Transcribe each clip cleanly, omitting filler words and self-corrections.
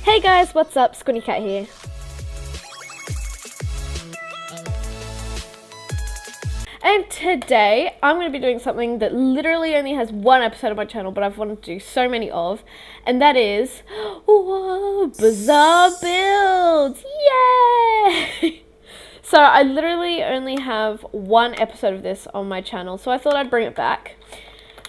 Hey guys, what's up? SquinnyCat here. And today, I'm going to be doing something that literally only has one episode of my channel, but I've wanted to do so many of, and that is, whoa, bizarre builds! Yay! So I literally only have one episode of this on my channel, so I thought I'd bring it back.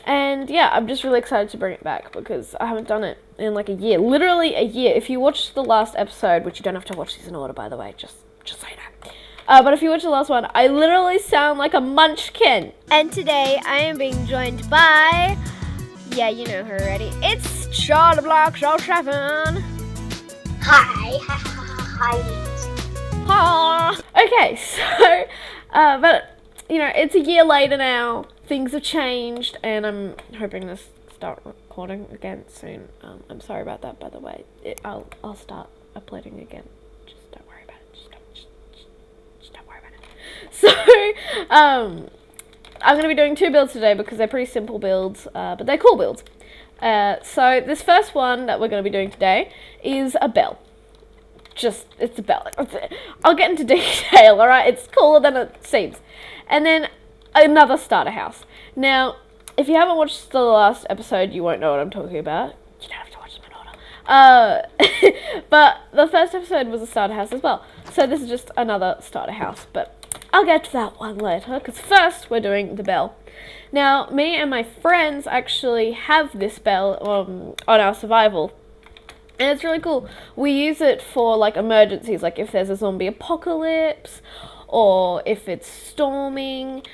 And yeah, I'm just really excited to bring it back because I haven't done it in like a year, literally a year. If you watched the last episode, which you don't have to watch these in order, by the way, just so you know. But if you watch the last one, I literally sound like a munchkin. And today I am being joined by, yeah, you know her already. It's Charlie Block Show 7. Hi. Hi. Okay, so, but you know, it's a year later now. Things have changed, and I'm hoping to start recording again soon. I'm sorry about that, by the way. I'll start uploading again. Just don't worry about it. Just don't worry about it. So, I'm gonna be doing two builds today because they're pretty simple builds, but they're cool builds. So this first one that we're gonna be doing today is a bell. It's a bell. I'll get into detail, alright? It's cooler than it seems. And then another starter house. Now, if you haven't watched the last episode, you won't know what I'm talking about. You don't have to watch them in order. But the first episode was a starter house as well. So this is just another starter house. But I'll get to that one later, because first we're doing the bell. Now, me and my friends actually have this bell on our survival. And it's really cool. We use it for like emergencies, like if there's a zombie apocalypse, or if it's storming.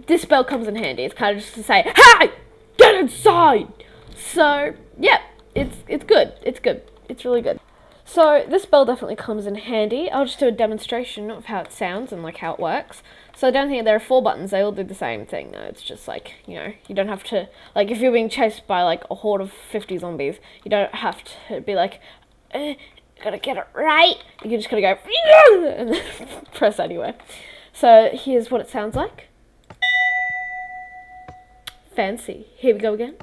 This bell comes in handy. It's kind of just to say, hey, get inside. So yeah, it's good. It's good. It's really good. So this bell definitely comes in handy. I'll just do a demonstration of how it sounds and like how it works. So down here there are 4 buttons. They all do the same thing though. It's just like, you know, you don't have to, like if you're being chased by like a horde of 50 zombies, you don't have to be like, gotta get it right. You just gotta go and then press anyway. So here's what it sounds like. Fancy. Here we go again.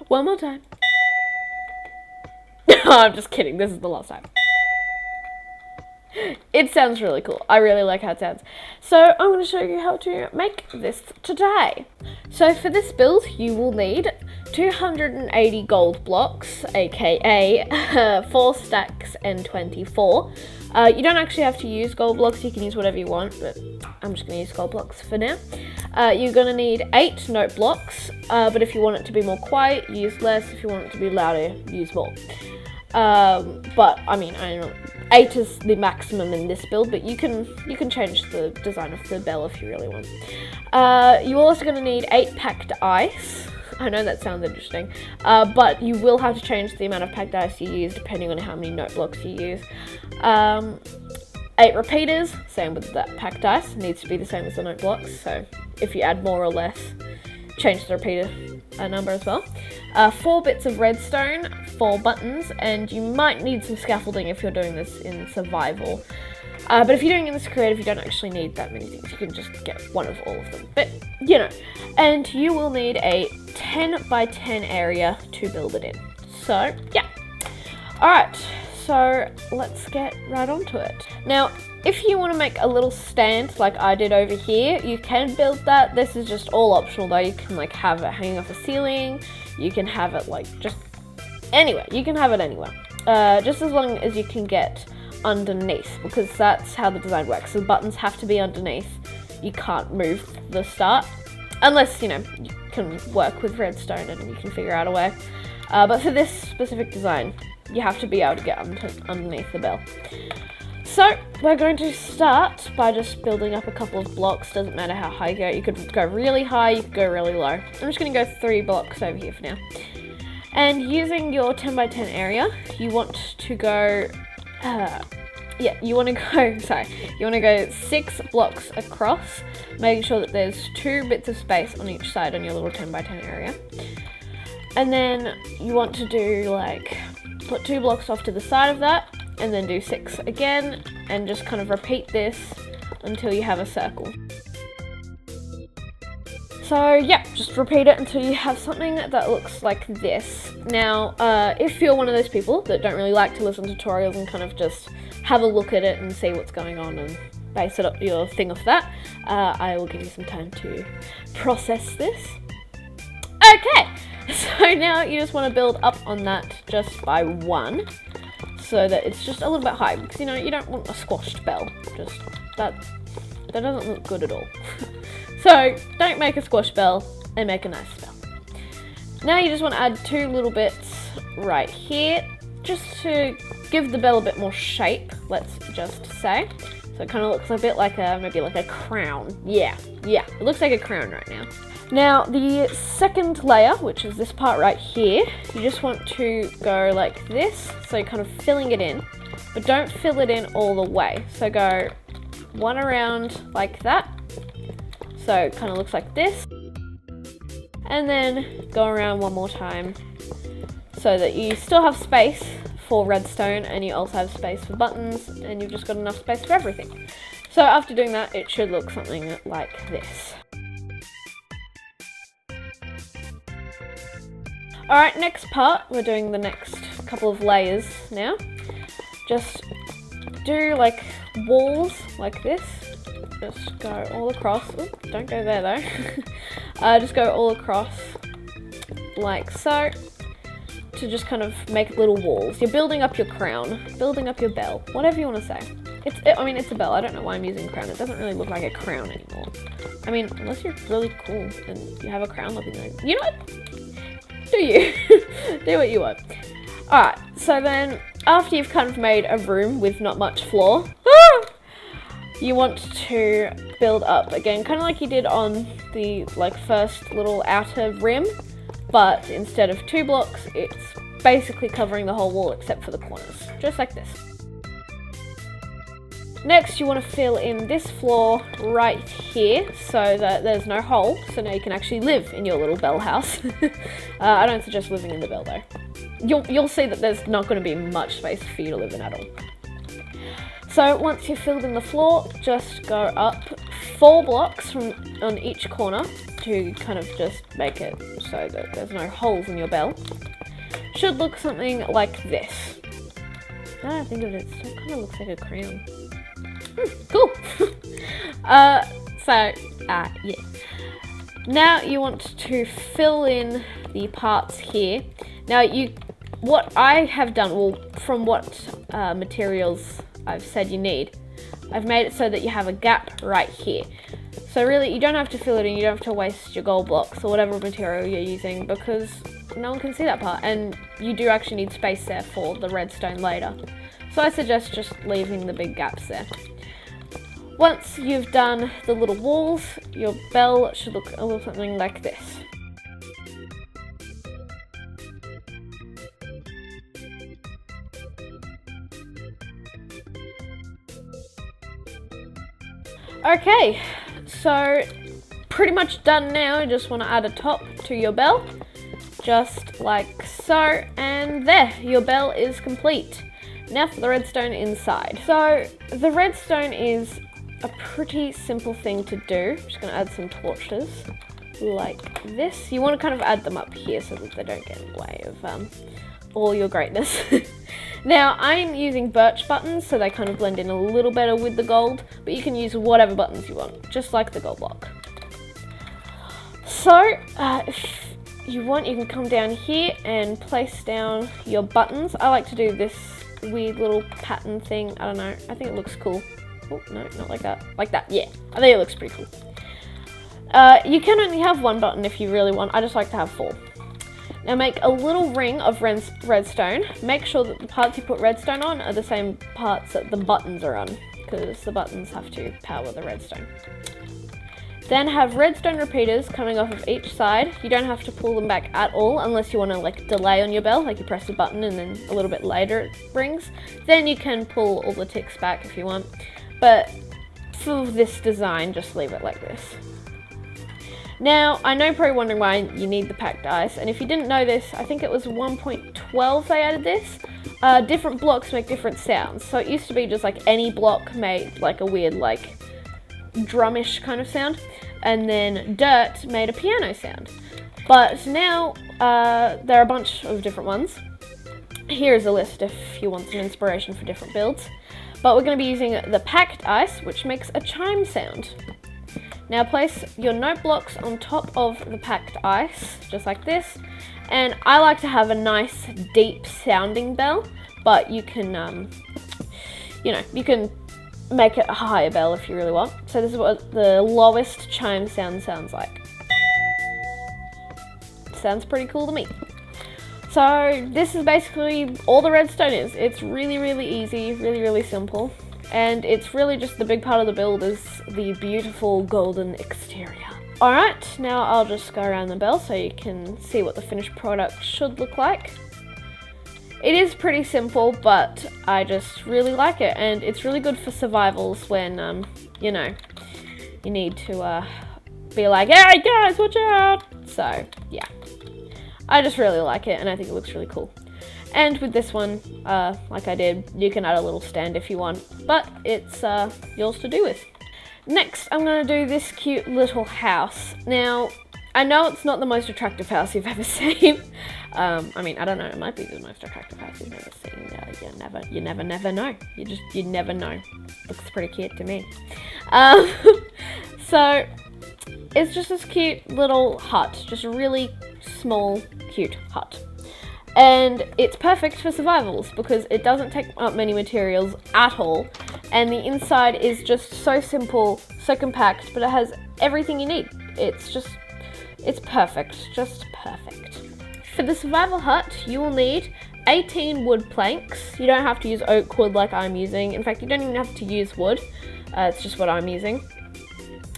One more time. I'm just kidding. This is the last time. It sounds really cool. I really like how it sounds. So I'm going to show you how to make this today. So for this build, you will need 280 gold blocks, aka 4 stacks and 24. You don't actually have to use gold blocks. You can use whatever you want, but I'm just going to use gold blocks for now. You're going to need 8 note blocks, but if you want it to be more quiet, use less. If you want it to be louder, use more. But I mean, I don't know, 8 is the maximum in this build, but you can change the design of the bell if you really want. You're also going to need 8 packed ice. I know that sounds interesting, but you will have to change the amount of packed ice you use depending on how many note blocks you use. 8 repeaters, same with that packed ice, needs to be the same as the note blocks, so if you add more or less, change the repeater number as well. 4 bits of redstone, 4 buttons, and you might need some scaffolding if you're doing this in survival. But if you're doing it in this creative, you don't actually need that many things. You can just get one of all of them. But, you know. And you will need a 10 by 10 area to build it in. So, yeah. Alright, so let's get right onto it. Now, if you want to make a little stand like I did over here, you can build that. This is just all optional though. You can like have it hanging off a ceiling. You can have it like just anywhere. You can have it anywhere. Just as long as you can get underneath, because that's how the design works. The buttons have to be underneath. You can't move the start unless, you know, you can work with redstone and you can figure out a way. But for this specific design, you have to be able to get underneath the bell. So we're going to start by just building up a couple of blocks. Doesn't matter how high you go. You could go really high, you could go really low. I'm just going to go 3 blocks over here for now. And using your 10 by 10 area, you want to go, you want to go 6 blocks across, making sure that there's 2 bits of space on each side on your little 10 by 10 area. And then you want to do like, put 2 blocks off to the side of that, and then do 6 again, and just kind of repeat this until you have a circle. So So yeah, just repeat it until you have something that looks like this. Now, if you're one of those people that don't really like to listen to tutorials and kind of just have a look at it and see what's going on and base it up your thing off that, I will give you some time to process this. Okay, so now you just want to build up on that just by 1, so that it's just a little bit high, because you don't want a squashed bell. Just that doesn't look good at all. So don't make a squash bell and make a nice bell. Now you just want to add 2 little bits right here, just to give the bell a bit more shape, let's just say. So it kind of looks a bit like maybe like a crown. Yeah, it looks like a crown right now. Now the second layer, which is this part right here, you just want to go like this, so you're kind of filling it in, but don't fill it in all the way. So go 1 around like that, so it kind of looks like this, and then go around 1 more time, so that you still have space for redstone and you also have space for buttons, and you've just got enough space for everything. So after doing that, it should look something like this. Alright, next part, we're doing the next couple of layers now. Just do like walls like this. Just go all across. Ooh, don't go there though. Just go all across like so, to just kind of make little walls. You're building up your crown, building up your bell, whatever you want to say. I mean, it's a bell. I don't know why I'm using crown. It doesn't really look like a crown anymore. I mean, unless you're really cool and you have a crown looking like, you know what? Do you? Do what you want. Alright, so then after you've kind of made a room with not much floor, you want to build up again, kind of like you did on the first little outer rim, but instead of 2 blocks, it's basically covering the whole wall except for the corners, just like this. Next, you want to fill in this floor right here so that there's no hole, so now you can actually live in your little bell house. I don't suggest living in the bell though. You'll see that there's not going to be much space for you to live in at all. So once you've filled in the floor, just go up 4 blocks on each corner to kind of just make it so that there's no holes in your bell. Should look something like this. Now that I think of it, it still kind of looks like a crown. Cool. Yeah. Now you want to fill in the parts here. Now what I have done, well, from what materials I've said you need, I've made it so that you have a gap right here. So really, you don't have to fill it in, you don't have to waste your gold blocks or whatever material you're using, because no one can see that part, and you do actually need space there for the redstone later. So I suggest just leaving the big gaps there. Once you've done the little walls, your bell should look a little something like this. Okay, so pretty much done now. You just want to add a top to your bell, just like so, and there, your bell is complete. Now for the redstone inside. So the redstone is a pretty simple thing to do. I'm just going to add some torches like this. You want to kind of add them up here so that they don't get in the way of all your greatness. Now I'm using birch buttons, so they kind of blend in a little better with the gold, but you can use whatever buttons you want, just like the gold block. So if you want, you can come down here and place down your buttons. I like to do this weird little pattern thing. I don't know, I think it looks cool. Oh, no, not like that. Like that, yeah. I think it looks pretty cool. You can only have 1 button if you really want. I just like to have 4. Now make a little ring of redstone. Make sure that the parts you put redstone on are the same parts that the buttons are on, because the buttons have to power the redstone. Then have redstone repeaters coming off of each side. You don't have to pull them back at all unless you want to like delay on your bell, like you press a button and then a little bit later it rings. Then you can pull all the ticks back if you want. But for this design, just leave it like this. Now, I know you're probably wondering why you need the packed ice, and if you didn't know this, I think it was 1.12 they added this. Different blocks make different sounds. So it used to be just like any block made like a weird like drumish kind of sound, and then dirt made a piano sound. But now there are a bunch of different ones. Here's a list if you want some inspiration for different builds. But we're going to be using the packed ice, which makes a chime sound. Now place your note blocks on top of the packed ice, just like this. And I like to have a nice deep sounding bell, but you can, you can make it a higher bell if you really want. So this is what the lowest chime sound sounds like. Sounds pretty cool to me. So this is basically all the redstone is. It's really, really easy, really, really simple. And it's really just the big part of the build is the beautiful golden exterior. Alright, now I'll just go around the bell so you can see what the finished product should look like. It is pretty simple, but I just really like it. And it's really good for survivals when, you need to be like, hey guys, watch out! So, yeah. I just really like it, and I think it looks really cool. And with this one, like I did, you can add a little stand if you want, but it's yours to do with. Next, I'm going to do this cute little house. Now, I know it's not the most attractive house you've ever seen. I mean, I don't know, it might be the most attractive house you've ever seen. You never know. You never know. Looks pretty cute to me. So, it's just this cute little hut, just a really small, cute hut. And it's perfect for survivals because it doesn't take up many materials at all, and the inside is just so simple, so compact, but it has everything you need. It's perfect, just perfect. For the survival hut, you will need 18 wood planks. You don't have to use oak wood like I'm using. In fact, you don't even have to use wood. It's just what I'm using.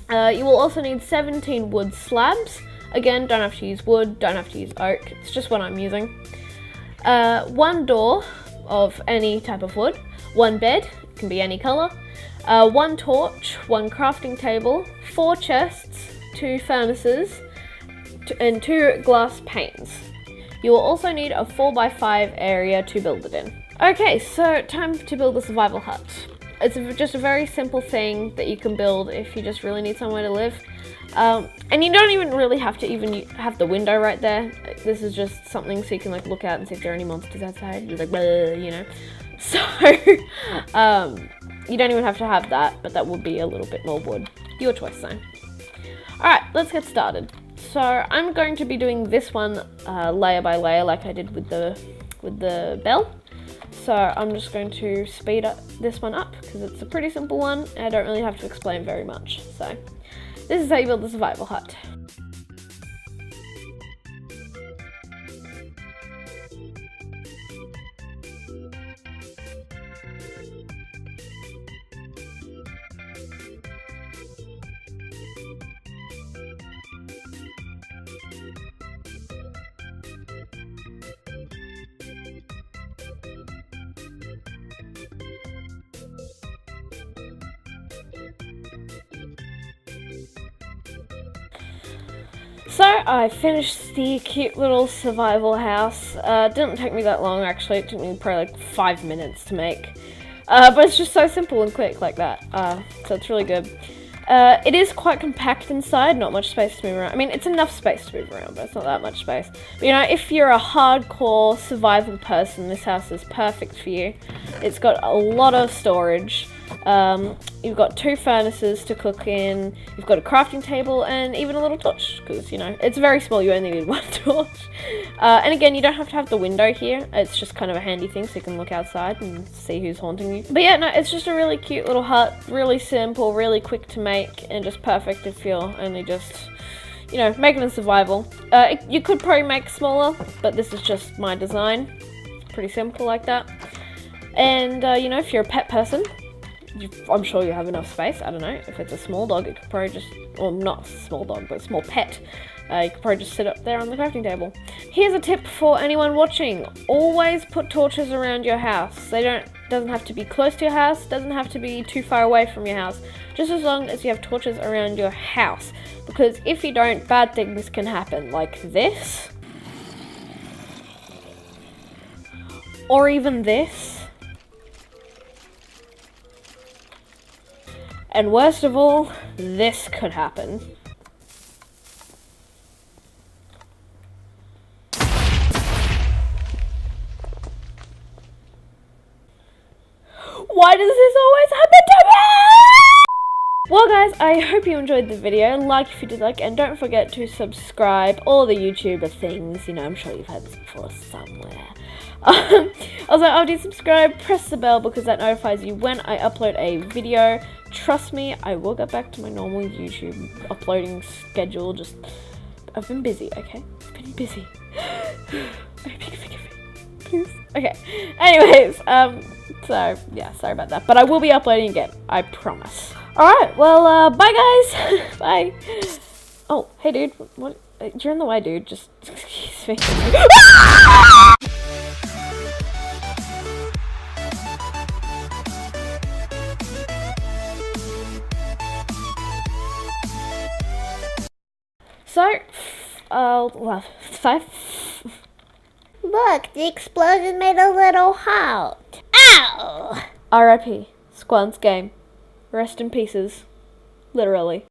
You will also need 17 wood slabs. Again, don't have to use wood, don't have to use oak. It's just what I'm using. One door of any type of wood. One bed, can be any colour. One torch, one crafting table, 4 chests, 2 furnaces, and 2 glass panes. You will also need a 4x5 area to build it in. Okay, so time to build the survival hut. It's just a very simple thing that you can build if you just really need somewhere to live. And you don't even really have to even have the window right there. This is just something so you can like look out and see if there are any monsters outside. You're like, So, you don't even have to have that, but that would be a little bit more wood. Your choice, though. Alright, let's get started. So, I'm going to be doing this one layer by layer like I did with the bell. So, I'm just going to speed up this one up because it's a pretty simple one and I don't really have to explain very much. So, this is how you build the survival hut. So I finished the cute little survival house. It didn't take me that long actually, it took me probably like 5 minutes to make. But it's just so simple and quick like that, so it's really good. It is quite compact inside, not much space to move around. I mean, it's enough space to move around, but it's not that much space. But if you're a hardcore survival person, this house is perfect for you. It's got a lot of storage. You've got 2 furnaces to cook in, you've got a crafting table and even a little torch because it's very small, you only need 1 torch. And again, you don't have to have the window here, it's just kind of a handy thing so you can look outside and see who's haunting you. But yeah, no, it's just a really cute little hut, really simple, really quick to make and just perfect if you're only just making a survival. You could probably make smaller, but this is just my design. It's pretty simple like that. And if you're a pet person, I'm sure you have enough space. I don't know, if it's a small dog, it could probably just, well, not a small dog, but a small pet. You could probably just sit up there on the crafting table. Here's a tip for anyone watching. Always put torches around your house. Doesn't have to be close to your house, doesn't have to be too far away from your house. Just as long as you have torches around your house. Because if you don't, bad things can happen, like this. Or even this. And worst of all, this could happen. Why does this always happen to me? Well guys, I hope you enjoyed the video. Like if you did like, and don't forget to subscribe. All the YouTuber things, you know, I'm sure you've heard this before somewhere. Also, after you subscribe, press the bell because that notifies you when I upload a video. Trust me, I will get back to my normal YouTube uploading schedule. Just, I've been busy, okay? I've been busy. I hope you can forgive me, please. Okay, anyways, so, yeah, sorry about that. But I will be uploading again, I promise. Alright, well, bye guys. Bye. Oh, hey dude, what? You're in the way, dude. Just, excuse me. Look, the explosion made a little halt. Ow! R.I.P. Squan's game. Rest in pieces. Literally.